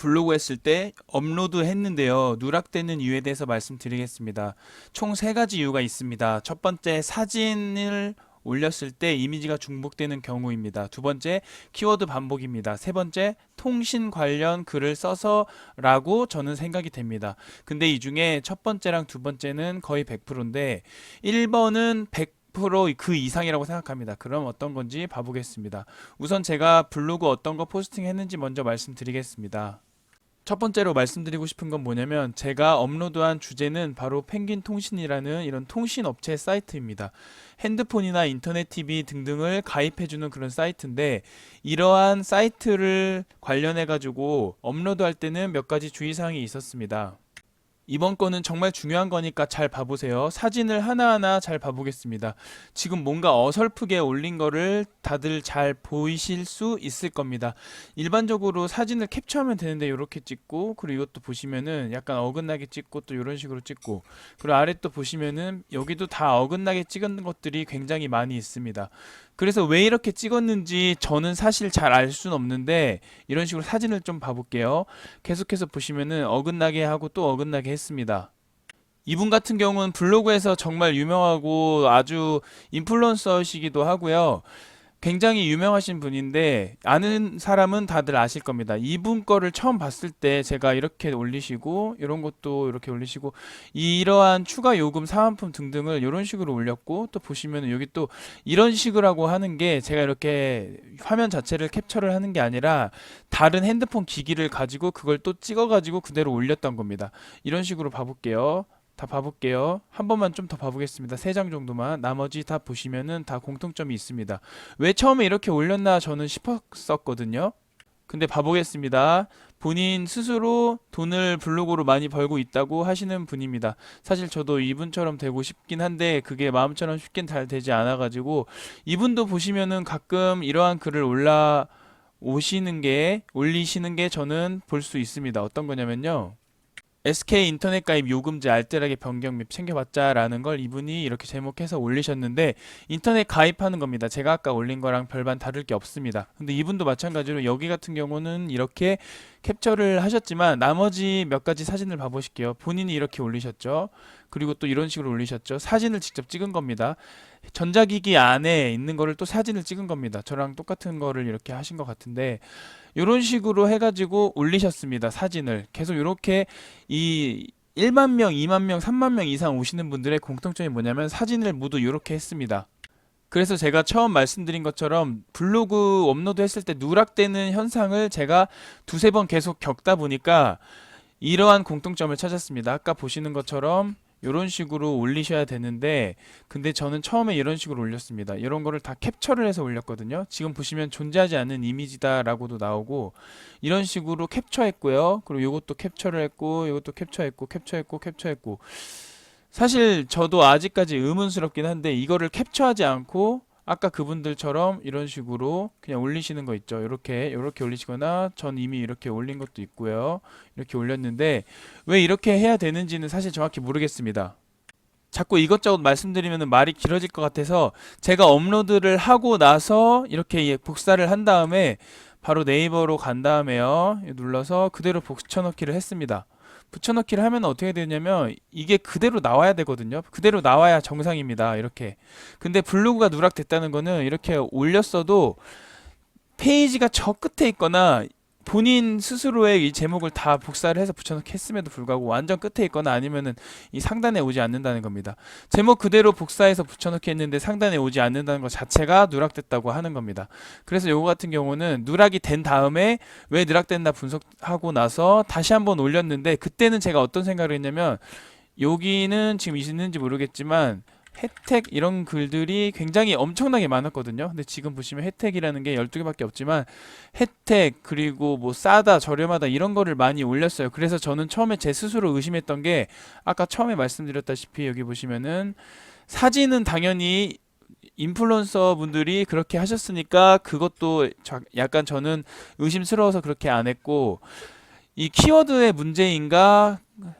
블로그 했을 때 업로드 했는데요. 누락되는 이유에 대해서 말씀드리겠습니다. 총 세 가지 이유가 있습니다. 첫 번째, 사진을 올렸을 때 이미지가 중복되는 경우입니다. 두 번째, 키워드 반복입니다. 세 번째, 통신 관련 글을 써서라고 저는 생각이 됩니다. 근데 이 중에 첫 번째랑 두 번째는 거의 100%인데 1번은 100%그 이상이라고 생각합니다. 그럼 어떤 건지 봐보겠습니다. 우선 제가 블로그 어떤 거 포스팅 했는지 먼저 말씀드리겠습니다. 첫 번째로 말씀드리고 싶은 건 뭐냐면, 제가 업로드한 주제는 바로 펭귄 통신이라는 이런 통신 업체 사이트입니다. 핸드폰이나 인터넷 TV 등등을 가입해주는 그런 사이트인데, 이러한 사이트를 관련해 가지고 업로드할 때는 몇 가지 주의사항이 있었습니다. 이번 거는 정말 중요한 거니까 잘 봐보세요. 사진을 하나하나 잘 봐보겠습니다. 지금 뭔가 어설프게 올린 거를 다들 잘 보이실 수 있을 겁니다. 일반적으로 사진을 캡처하면 되는데 이렇게 찍고, 그리고 이것도 보시면은 약간 어긋나게 찍고, 또 이런 식으로 찍고, 그리고 아래 또 보시면은 여기도 다 어긋나게 찍은 것들이 굉장히 많이 있습니다. 그래서 왜 이렇게 찍었는지 저는 사실 잘 알 수는 없는데, 이런 식으로 사진을 좀 봐볼게요. 계속해서 보시면은 어긋나게 하고 또 어긋나게 했습니다. 이분 같은 경우는 블로그에서 정말 유명하고 아주 인플루언서시기도 하고요. 굉장히 유명하신 분인데, 아는 사람은 다들 아실 겁니다. 이분 거를 처음 봤을 때 제가 이렇게 올리시고, 이런 것도 이렇게 올리시고, 이러한 추가 요금 사은품 등등을 이런 식으로 올렸고, 또 보시면 여기 또 이런 식으로 하는 게, 제가 이렇게 화면 자체를 캡처를 하는 게 아니라 다른 핸드폰 기기를 가지고 그걸 또 찍어 가지고 그대로 올렸던 겁니다. 이런 식으로 봐볼게요. 다 봐볼게요. 한 번만 좀 더 봐보겠습니다. 3장 정도만. 나머지 다 보시면은 다 공통점이 있습니다. 왜 처음에 이렇게 올렸나 저는 싶었었거든요. 근데 봐보겠습니다. 본인 스스로 돈을 블로그로 많이 벌고 있다고 하시는 분입니다. 사실 저도 이분처럼 되고 싶긴 한데 그게 마음처럼 쉽게 잘 되지 않아가지고, 이분도 보시면은 가끔 이러한 글을 올리시는 게 저는 볼 수 있습니다. 어떤 거냐면요. SK 인터넷 가입 요금제 알뜰하게 변경 및 챙겨봤자 라는 걸 이분이 이렇게 제목해서 올리셨는데, 인터넷 가입하는 겁니다. 제가 아까 올린 거랑 별반 다를 게 없습니다. 근데 이분도 마찬가지로 여기 같은 경우는 이렇게 캡처를 하셨지만, 나머지 몇 가지 사진을 봐보실게요. 본인이 이렇게 올리셨죠. 그리고 또 이런 식으로 올리셨죠. 사진을 직접 찍은 겁니다. 전자기기 안에 있는 거를 또 사진을 찍은 겁니다. 저랑 똑같은 거를 이렇게 하신 것 같은데, 이런 식으로 해가지고 올리셨습니다. 사진을 계속 이렇게. 이 1만 명, 2만 명, 3만 명 이상 오시는 분들의 공통점이 뭐냐면 사진을 모두 이렇게 했습니다. 그래서 제가 처음 말씀드린 것처럼 블로그 업로드 했을 때 누락되는 현상을 제가 두세 번 계속 겪다 보니까 이러한 공통점을 찾았습니다. 아까 보시는 것처럼 이런 식으로 올리셔야 되는데, 근데 저는 처음에 이런 식으로 올렸습니다. 이런 거를 다 캡처를 해서 올렸거든요. 지금 보시면 존재하지 않는 이미지다 라고도 나오고, 이런 식으로 캡처했고요. 그리고 이것도 캡처를 했고, 이것도 캡처했고. 사실 저도 아직까지 의문스럽긴 한데, 이거를 캡처하지 않고 아까 그분들처럼 이런 식으로 그냥 올리시는 거 있죠. 이렇게 올리시거나, 전 이미 이렇게 올린 것도 있고요. 이렇게 올렸는데 왜 이렇게 해야 되는지는 사실 정확히 모르겠습니다. 자꾸 이것저것 말씀드리면 말이 길어질 것 같아서, 제가 업로드를 하고 나서 이렇게 복사를 한 다음에 바로 네이버로 간 다음에요, 눌러서 그대로 붙여넣기를 했습니다. 붙여넣기를 하면 어떻게 되냐면 이게 그대로 나와야 되거든요. 그대로 나와야 정상입니다. 이렇게. 근데 블로그가 누락됐다는 거는 이렇게 올렸어도 페이지가 저 끝에 있거나, 본인 스스로의 이 제목을 다 복사를 해서 붙여넣기 했음에도 불구하고 완전 끝에 있거나, 아니면은 이 상단에 오지 않는다는 겁니다. 제목 그대로 복사해서 붙여넣기 했는데 상단에 오지 않는다는 것 자체가 누락됐다고 하는 겁니다. 그래서 요거 같은 경우는 누락이 된 다음에 왜 누락됐나 분석하고 나서 다시 한번 올렸는데, 그때는 제가 어떤 생각을 했냐면, 여기는 지금 있는지 모르겠지만 혜택 이런 글들이 굉장히 엄청나게 많았거든요. 근데 지금 보시면 혜택이라는 게 12개밖에 없지만, 혜택 그리고 뭐 싸다 저렴하다 이런 거를 많이 올렸어요. 그래서 저는 처음에 제 스스로 의심했던 게, 아까 처음에 말씀드렸다시피 여기 보시면은 사진은 당연히 인플루언서 분들이 그렇게 하셨으니까 그것도 약간 저는 의심스러워서 그렇게 안 했고, 이 키워드의 문제인가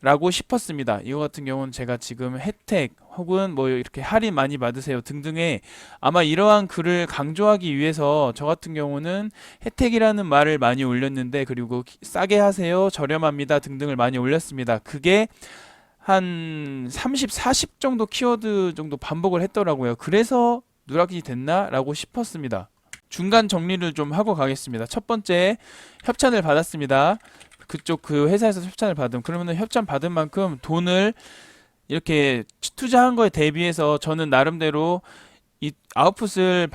라고 싶었습니다. 이거 같은 경우는 제가 지금 혜택, 혹은 뭐 이렇게 할인 많이 받으세요 등등의 아마 이러한 글을 강조하기 위해서 저 같은 경우는 혜택이라는 말을 많이 올렸는데, 그리고 싸게 하세요, 저렴합니다 등등을 많이 올렸습니다. 그게 한 30, 40 정도 키워드 정도 반복을 했더라고요. 그래서 누락이 됐나 라고 싶었습니다. 중간 정리를 좀 하고 가겠습니다. 첫 번째, 협찬을 받았습니다. 그쪽 그 회사에서 협찬을 받음. 그러면은 협찬 받은 만큼 돈을 이렇게 투자한 거에 대비해서 저는 나름대로 이 아웃풋을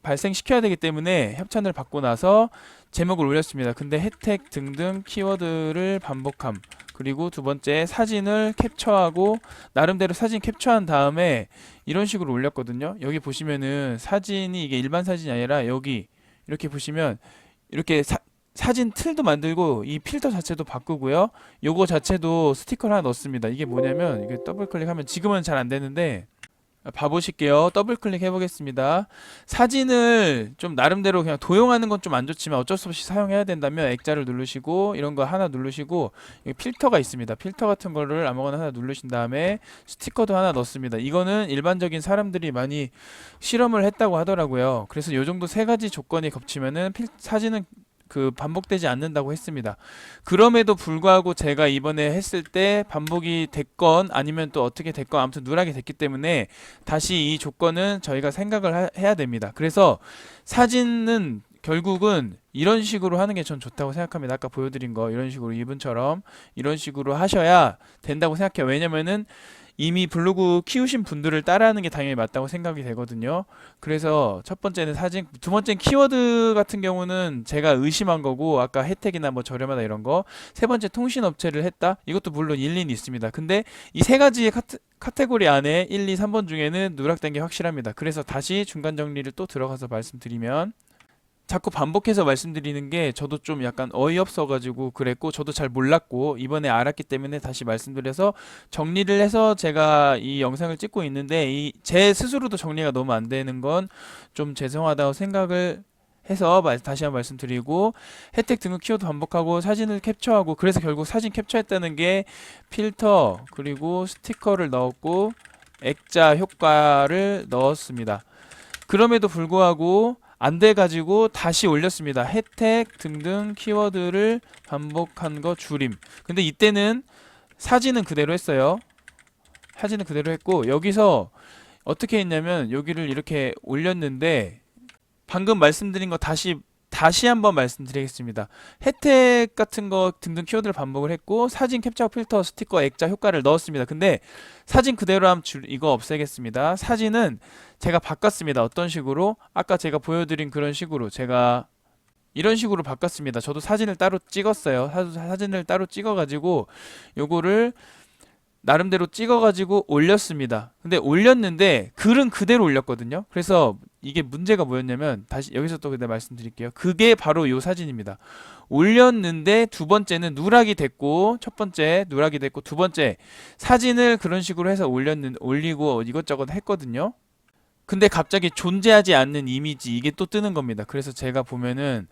발생시켜야 되기 때문에 협찬을 받고 나서 제목을 올렸습니다. 근데 혜택 등등 키워드를 반복함. 그리고 두 번째, 사진을 캡처하고 나름대로 사진 캡처한 다음에 이런 식으로 올렸거든요. 여기 보시면은 사진이 이게 일반 사진이 아니라 여기 이렇게 보시면 이렇게 사진 틀도 만들고 이 필터 자체도 바꾸고요. 요거 자체도 스티커를 하나 넣습니다. 이게 뭐냐면 이게 더블 클릭하면 지금은 잘 안 되는데 봐보실게요. 더블 클릭 해보겠습니다. 사진을 좀 나름대로 그냥 도용하는 건 좀 안 좋지만 어쩔 수 없이 사용해야 된다면 액자를 누르시고 이런 거 하나 누르시고 여기 필터가 있습니다. 필터 같은 거를 아무거나 하나 누르신 다음에 스티커도 하나 넣습니다. 이거는 일반적인 사람들이 많이 실험을 했다고 하더라고요. 그래서 요 정도 세 가지 조건이 겹치면은 사진은 그 반복되지 않는다고 했습니다. 그럼에도 불구하고 제가 이번에 했을 때 반복이 됐건 아니면 또 어떻게 됐건 아무튼 누락이 됐기 때문에 다시 이 조건은 저희가 생각을 해야 됩니다. 그래서 사진은 결국은 이런 식으로 하는 게 전 좋다고 생각합니다. 아까 보여드린 거 이런 식으로 이분처럼 이런 식으로 하셔야 된다고 생각해요. 왜냐면은 이미 블로그 키우신 분들을 따라하는 게 당연히 맞다고 생각이 되거든요. 그래서 첫 번째는 사진, 두 번째는 키워드 같은 경우는 제가 의심한 거고, 아까 혜택이나 뭐 저렴하다 이런 거. 세 번째, 통신업체를 했다. 이것도 물론 일리는 있습니다. 근데 이 세 가지의 카테고리 안에 1, 2, 3번 중에는 누락된 게 확실합니다. 그래서 다시 중간 정리를 또 들어가서 말씀드리면, 자꾸 반복해서 말씀드리는 게 저도 좀 약간 어이없어가지고 그랬고, 저도 잘 몰랐고 이번에 알았기 때문에 다시 말씀드려서 정리를 해서 제가 이 영상을 찍고 있는데, 제 스스로도 정리가 너무 안 되는 건 좀 죄송하다고 생각을 해서 다시 한번 말씀드리고, 혜택 등급 키워드 반복하고 사진을 캡처하고, 그래서 결국 사진 캡처했다는 게 필터 그리고 스티커를 넣었고 액자 효과를 넣었습니다. 그럼에도 불구하고 안 돼가지고 다시 올렸습니다. 혜택 등등 키워드를 반복한 거 줄임. 근데 이때는 사진은 그대로 했어요. 사진은 그대로 했고, 여기서 어떻게 했냐면 여기를 이렇게 올렸는데, 방금 말씀드린 거 다시 한번 말씀드리겠습니다. 혜택 같은 거 등등 키워드를 반복을 했고, 사진 캡처 필터 스티커 액자 효과를 넣었습니다. 근데 사진 그대로 하면 이거 없애겠습니다. 사진은 제가 바꿨습니다. 어떤 식으로? 아까 제가 보여드린 그런 식으로 제가 이런 식으로 바꿨습니다. 저도 사진을 따로 찍었어요. 사진을 따로 찍어가지고 요거를 나름대로 찍어가지고 올렸습니다. 근데 올렸는데 글은 그대로 올렸거든요. 그래서 이게 문제가 뭐였냐면, 다시 여기서 또 그때 말씀드릴게요. 그게 바로 요 사진입니다. 올렸는데 두 번째는 누락이 됐고, 첫 번째 누락이 됐고, 두 번째 사진을 그런 식으로 해서 올리고 이것저것 했거든요. 근데 갑자기 존재하지 않는 이미지, 이게 또 뜨는 겁니다. 그래서 제가 보면은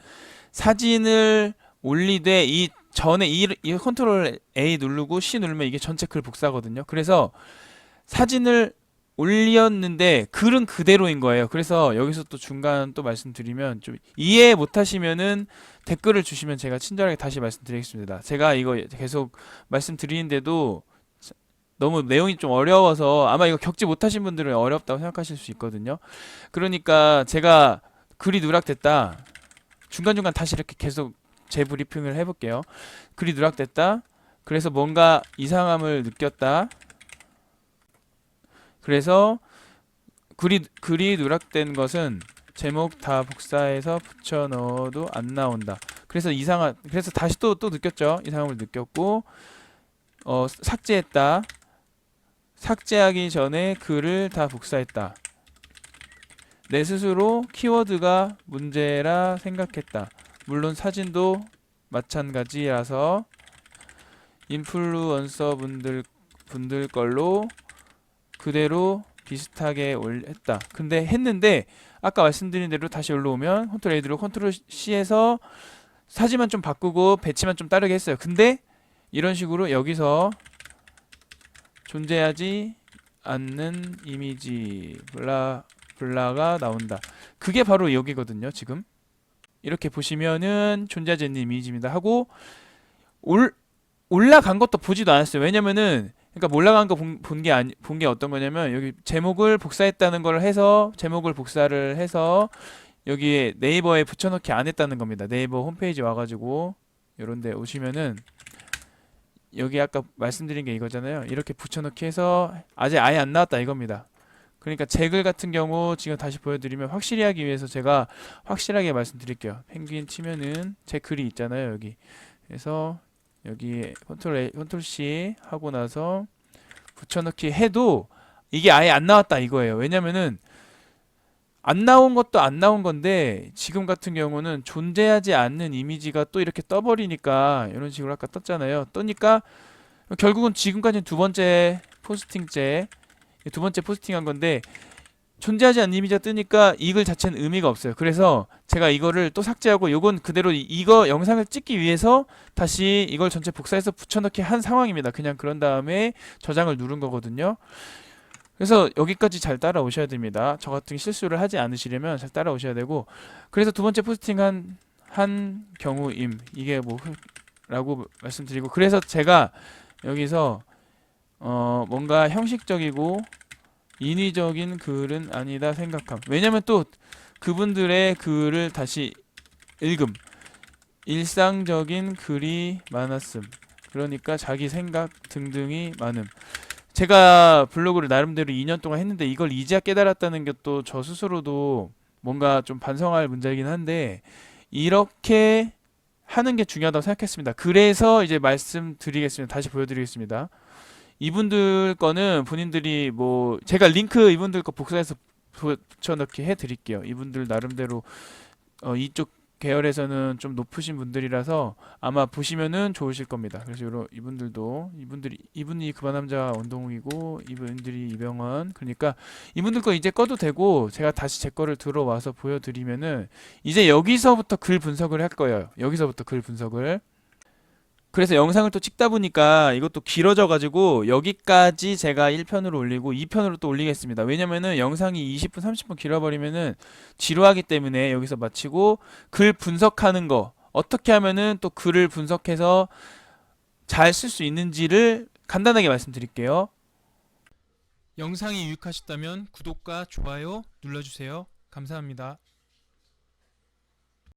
사진을 올리되 이 전에 이 컨트롤 A 누르고 C 누르면 이게 전체 글 복사거든요. 그래서 사진을 올렸는데 글은 그대로인 거예요. 그래서 여기서 또 중간 또 말씀드리면, 좀 이해 못하시면은 댓글을 주시면 제가 친절하게 다시 말씀드리겠습니다. 제가 이거 계속 말씀드리는데도 너무 내용이 좀 어려워서 아마 이거 겪지 못하신 분들은 어렵다고 생각하실 수 있거든요. 그러니까 제가 글이 누락됐다, 중간중간 다시 이렇게 계속 재브리핑을 해볼게요. 글이 누락됐다, 그래서 뭔가 이상함을 느꼈다, 그래서 글이 누락된 것은 제목 다 복사해서 붙여 넣어도 안 나온다. 그래서 그래서 다시 또 느꼈죠. 이상함을 느꼈고, 삭제했다. 삭제하기 전에 글을 다 복사했다. 내 스스로 키워드가 문제라 생각했다. 물론 사진도 마찬가지라서 인플루언서 분들 걸로 그대로 비슷하게 했다. 근데 했는데 아까 말씀드린 대로 다시 올라오면 컨트롤 A 누르고 컨트롤 C에서 사진만 좀 바꾸고 배치만 좀 다르게 했어요. 근데 이런 식으로 여기서 존재하지 않는 이미지 블라가 나온다. 그게 바로 여기거든요. 지금 이렇게 보시면은 존재하지 않는 이미지입니다 하고 올라간 것도 보지도 않았어요. 왜냐면은 그러니까 올라간 거 본 게 어떤 거냐면 여기 제목을 복사했다는 걸 해서 제목을 복사를 해서 여기에 네이버에 붙여넣기 안 했다는 겁니다. 네이버 홈페이지 와가지고 요런데 오시면은 여기 아까 말씀드린 게 이거잖아요. 이렇게 붙여넣기 해서 아직 아예 안 나왔다 이겁니다. 그러니까 제 글 같은 경우 지금 다시 보여드리면 확실히 하기 위해서 제가 확실하게 말씀드릴게요. 펭귄 치면은 제 글이 있잖아요. 여기 그래서 여기 컨트롤 C 하고 나서 붙여넣기 해도 이게 아예 안 나왔다 이거예요. 왜냐면은 안 나온 것도 안 나온 건데 지금 같은 경우는 존재하지 않는 이미지가 또 이렇게 떠버리니까 이런 식으로 아까 떴잖아요. 뜨니까 결국은 지금까지는 두 번째 포스팅 한 건데 존재하지 않는 이미지가 뜨니까 이 글 자체는 의미가 없어요. 그래서 제가 이거를 또 삭제하고 요건 그대로 이거 영상을 찍기 위해서 다시 이걸 전체 복사해서 붙여넣기 한 상황입니다. 그냥 그런 다음에 저장을 누른 거거든요. 그래서 여기까지 잘 따라오셔야 됩니다. 저 같은 실수를 하지 않으시려면 잘 따라오셔야 되고 그래서 두 번째 포스팅 한 경우임 이게 뭐 라고 말씀드리고 그래서 제가 여기서 뭔가 형식적이고 인위적인 글은 아니다 생각함. 왜냐면 또 그분들의 글을 다시 읽음. 일상적인 글이 많았음. 그러니까 자기 생각 등등이 많음. 제가 블로그를 나름대로 2년 동안 했는데 이걸 이제야 깨달았다는 게 또 저 스스로도 뭔가 좀 반성할 문제이긴 한데 이렇게 하는 게 중요하다고 생각했습니다. 그래서 이제 말씀드리겠습니다. 다시 보여드리겠습니다. 이분들 거는 본인들이 뭐 제가 링크 이분들 거 복사해서 붙여넣기 해드릴게요. 이분들 나름대로 이쪽 계열에서는 좀 높으신 분들이라서 아마 보시면은 좋으실 겁니다. 그래서 이분이 그만남자 원동욱이고 이분들이 이병헌. 그러니까 이분들 거 이제 꺼도 되고 제가 다시 제 거를 들어와서 보여드리면은 이제 여기서부터 글 분석을 할 거예요. 여기서부터 글 분석을. 그래서 영상을 또 찍다 보니까 이것도 길어져 가지고 여기까지 제가 1편으로 올리고 2편으로 또 올리겠습니다. 왜냐면은 영상이 20분 30분 길어버리면은 지루하기 때문에 여기서 마치고 글 분석하는 거 어떻게 하면은 또 글을 분석해서 잘 쓸 수 있는지를 간단하게 말씀드릴게요. 영상이 유익하셨다면 구독과 좋아요 눌러주세요. 감사합니다.